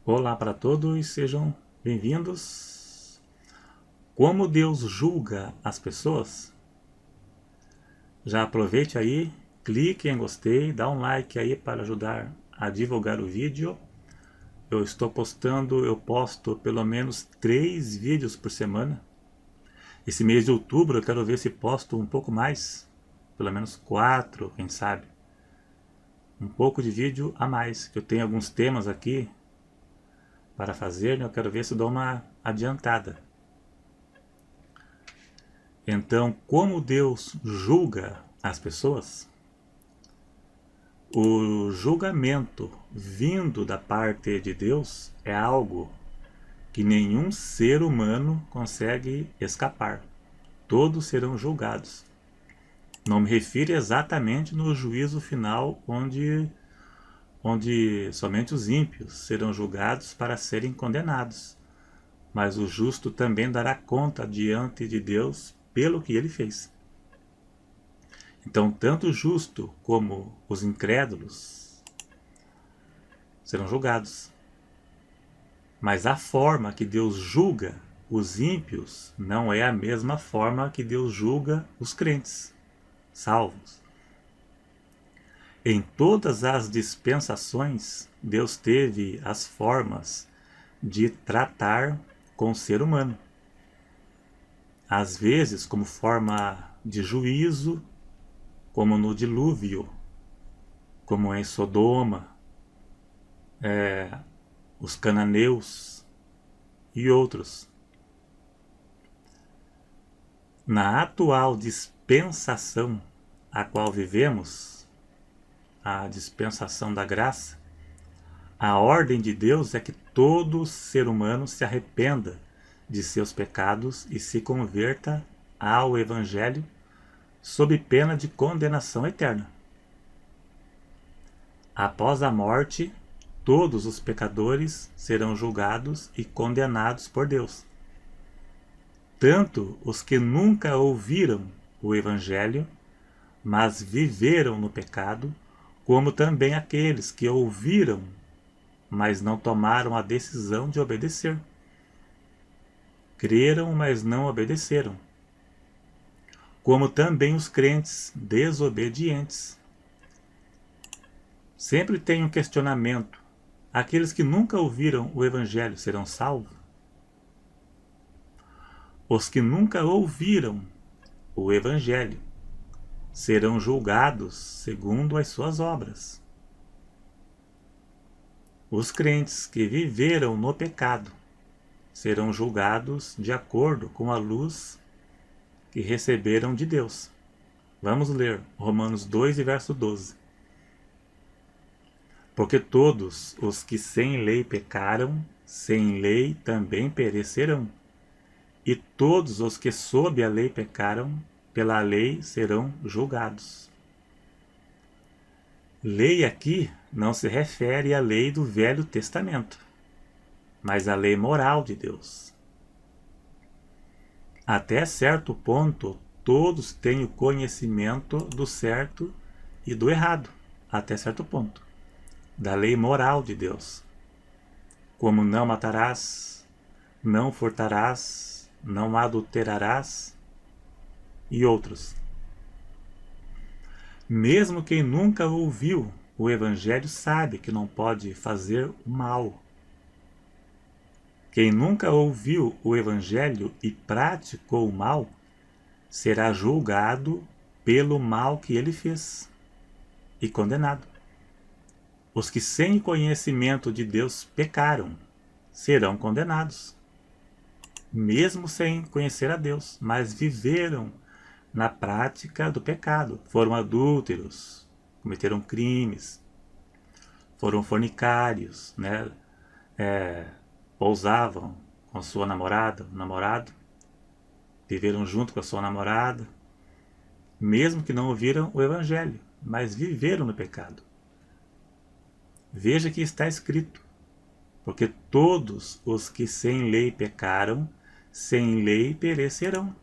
Olá para todos, sejam bem-vindos. Como Deus julga as pessoas? Já aproveite aí, clique em gostei, dá um like aí para ajudar a divulgar o vídeo. Eu posto pelo menos 3 vídeos por semana. Esse mês de outubro eu quero ver se posto um pouco mais, pelo menos 4, quem sabe. Um pouco de vídeo a mais, que eu tenho alguns temas aqui para fazer, né? Eu quero ver se dou uma adiantada. Então, como Deus julga as pessoas? O julgamento vindo da parte de Deus é algo que nenhum ser humano consegue escapar. Todos serão julgados. Não me refiro exatamente no juízo final, onde somente os ímpios serão julgados para serem condenados. Mas o justo também dará conta diante de Deus pelo que ele fez. Então, tanto o justo como os incrédulos serão julgados. Mas a forma que Deus julga os ímpios não é a mesma forma que Deus julga os crentes, salvos. Em todas as dispensações, Deus teve as formas de tratar com o ser humano. Às vezes, como forma de juízo, como no dilúvio, como em Sodoma, os cananeus e outros. Na atual dispensação a qual vivemos, a dispensação da graça, a ordem de Deus é que todo ser humano se arrependa de seus pecados e se converta ao Evangelho sob pena de condenação eterna. Após a morte, todos os pecadores serão julgados e condenados por Deus. Tanto os que nunca ouviram o Evangelho, mas viveram no pecado, como também aqueles que ouviram, mas não tomaram a decisão de obedecer. Creram, mas não obedeceram. Como também os crentes desobedientes. Sempre tem um questionamento. Aqueles que nunca ouviram o Evangelho serão salvos? Os que nunca ouviram o Evangelho serão julgados segundo as suas obras. Os crentes que viveram no pecado serão julgados de acordo com a luz que receberam de Deus. Vamos ler Romanos 2 e verso 12. Porque todos os que sem lei pecaram, sem lei também perecerão. E todos os que sob a lei pecaram, pela lei serão julgados. Lei aqui não se refere à lei do Velho Testamento, mas à lei moral de Deus. Até certo ponto, todos têm o conhecimento do certo e do errado, até certo ponto, da lei moral de Deus. Como não matarás, não furtarás, não adulterarás e outros. Mesmo quem nunca ouviu o Evangelho sabe que não pode fazer o mal. Quem nunca ouviu o Evangelho e praticou o mal, será julgado pelo mal que ele fez e condenado. Os que sem conhecimento de Deus pecaram, serão condenados, mesmo sem conhecer a Deus, mas viveram na prática do pecado. Foram adúlteros, cometeram crimes, foram fornicários, né? Ousavam com a sua namorada, namorado, viveram junto com a sua namorada, mesmo que não ouviram o Evangelho, mas viveram no pecado. Veja que está escrito, porque todos os que sem lei pecaram, sem lei perecerão.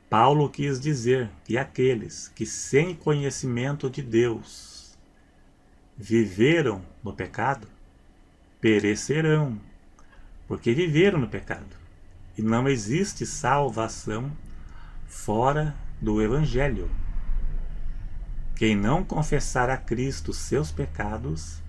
Paulo quis dizer que aqueles que sem conhecimento de Deus viveram no pecado, perecerão, porque viveram no pecado. E não existe salvação fora do Evangelho. Quem não confessar a Cristo seus pecados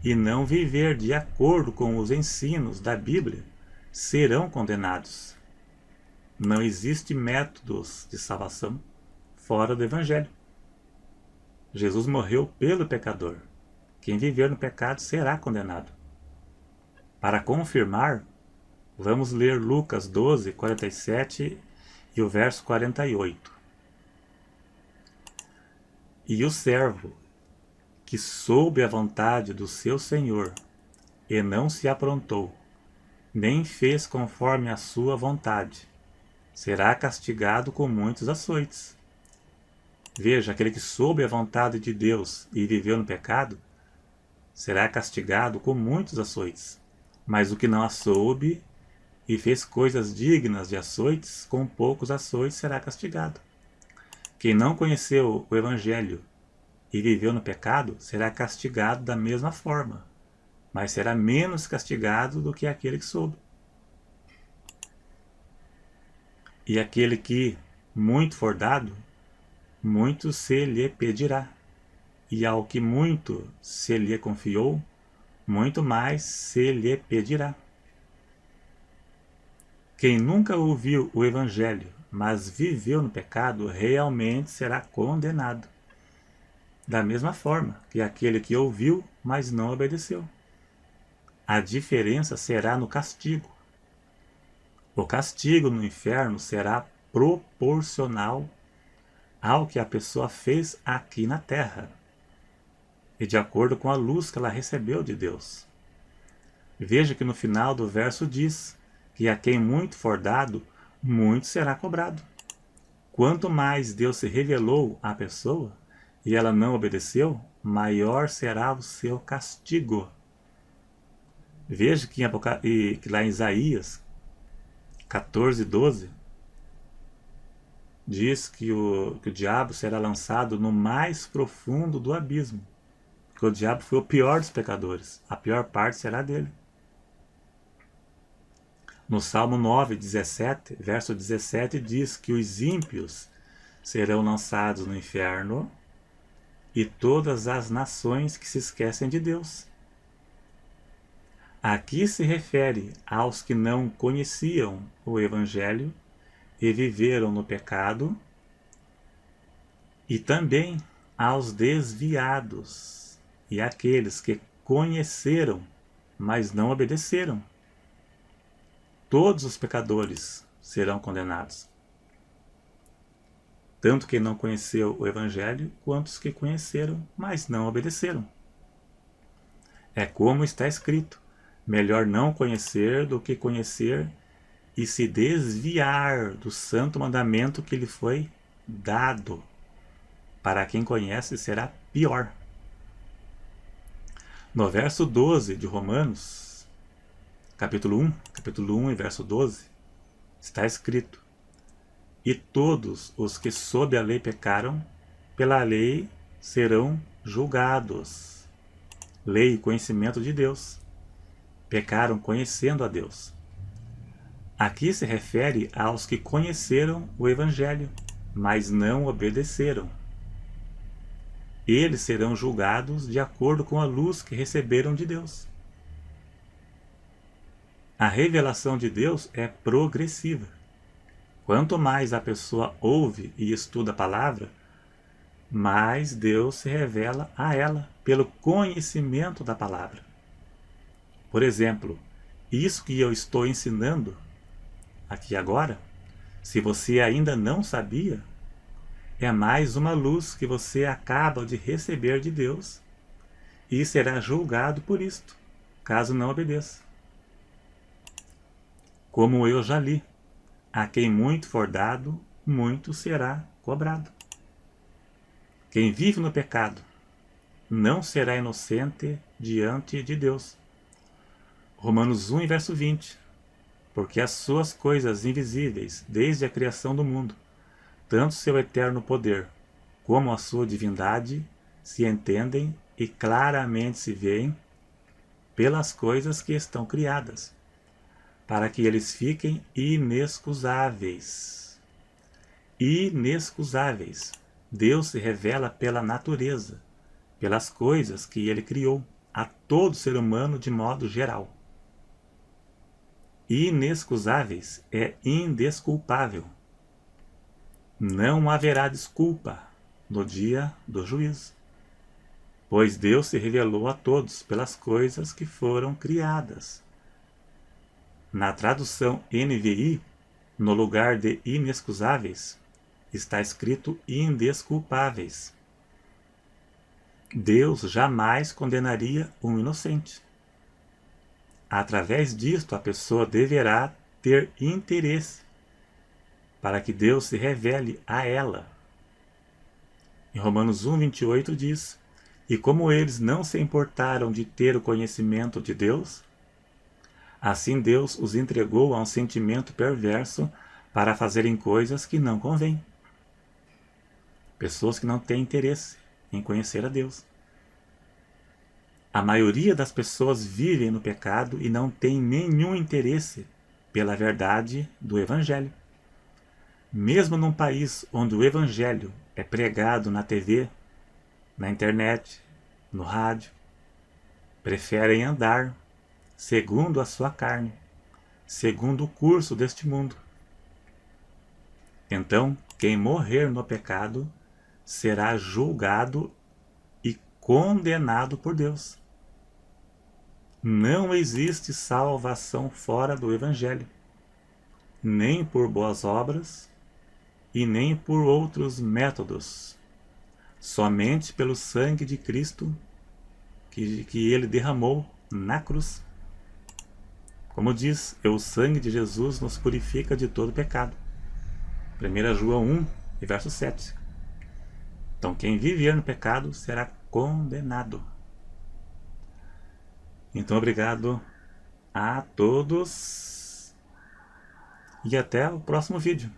e não viver de acordo com os ensinos da Bíblia serão condenados. Não existe métodos de salvação fora do Evangelho. Jesus morreu pelo pecador. Quem viver no pecado será condenado. Para confirmar, vamos ler Lucas 12, 47 e o verso 48. E o servo que soube a vontade do seu senhor e não se aprontou, nem fez conforme a sua vontade, será castigado com muitos açoites. Veja, aquele que soube a vontade de Deus e viveu no pecado, será castigado com muitos açoites. Mas o que não a soube e fez coisas dignas de açoites, com poucos açoites será castigado. Quem não conheceu o Evangelho e viveu no pecado, será castigado da mesma forma, mas será menos castigado do que aquele que soube. E aquele que muito for dado, muito se lhe pedirá. E ao que muito se lhe confiou, muito mais se lhe pedirá. Quem nunca ouviu o Evangelho, mas viveu no pecado, realmente será condenado. Da mesma forma que aquele que ouviu, mas não obedeceu. A diferença será no castigo. O castigo no inferno será proporcional ao que a pessoa fez aqui na terra, e de acordo com a luz que ela recebeu de Deus. Veja que no final do verso diz que a quem muito for dado, muito será cobrado. Quanto mais Deus se revelou à pessoa e ela não obedeceu, maior será o seu castigo. Veja que lá em Isaías 14:12 diz que o diabo será lançado no mais profundo do abismo. Que o diabo foi o pior dos pecadores. A pior parte será dele. No Salmo 9:17, verso 17, diz que os ímpios serão lançados no inferno e todas as nações que se esquecem de Deus. Aqui se refere aos que não conheciam o Evangelho e viveram no pecado, e também aos desviados e àqueles que conheceram, mas não obedeceram. Todos os pecadores serão condenados. Tanto quem não conheceu o Evangelho, quanto os que conheceram, mas não obedeceram. É como está escrito: melhor não conhecer do que conhecer e se desviar do santo mandamento que lhe foi dado. Para quem conhece será pior. No verso 12 de Romanos, capítulo 1 e verso 12, está escrito: e todos os que sob a lei pecaram, pela lei serão julgados. Lei e conhecimento de Deus. Pecaram conhecendo a Deus. Aqui se refere aos que conheceram o Evangelho, mas não obedeceram. Eles serão julgados de acordo com a luz que receberam de Deus. A revelação de Deus é progressiva. Quanto mais a pessoa ouve e estuda a palavra, mais Deus se revela a ela pelo conhecimento da palavra. Por exemplo, isso que eu estou ensinando aqui agora, se você ainda não sabia, é mais uma luz que você acaba de receber de Deus e será julgado por isto, caso não obedeça. Como eu já li: a quem muito for dado, muito será cobrado. Quem vive no pecado não será inocente diante de Deus. Romanos 1, verso 20. Porque as suas coisas invisíveis, desde a criação do mundo, tanto seu eterno poder como a sua divindade, se entendem e claramente se veem, pelas coisas que estão criadas, para que eles fiquem inexcusáveis. Inexcusáveis. Deus se revela pela natureza, pelas coisas que ele criou, a todo ser humano de modo geral. Inexcusáveis é indesculpável. Não haverá desculpa no dia do juízo, pois Deus se revelou a todos pelas coisas que foram criadas. Na tradução NVI, no lugar de inexcusáveis, está escrito indesculpáveis. Deus jamais condenaria um inocente. Através disto, a pessoa deverá ter interesse para que Deus se revele a ela. Em Romanos 1:28 diz: e como eles não se importaram de ter o conhecimento de Deus, assim Deus os entregou a um sentimento perverso para fazerem coisas que não convêm. Pessoas que não têm interesse em conhecer a Deus. A maioria das pessoas vivem no pecado e não tem nenhum interesse pela verdade do Evangelho. Mesmo num país onde o Evangelho é pregado na TV, na internet, no rádio, preferem andar segundo a sua carne, segundo o curso deste mundo. Então, quem morrer no pecado será julgado e condenado por Deus. Não existe salvação fora do Evangelho, nem por boas obras e nem por outros métodos. Somente pelo sangue de Cristo que ele derramou na cruz. Como diz, o sangue de Jesus nos purifica de todo pecado. 1 João 1, verso 7. Então quem viver no pecado será condenado. Então obrigado a todos e até o próximo vídeo.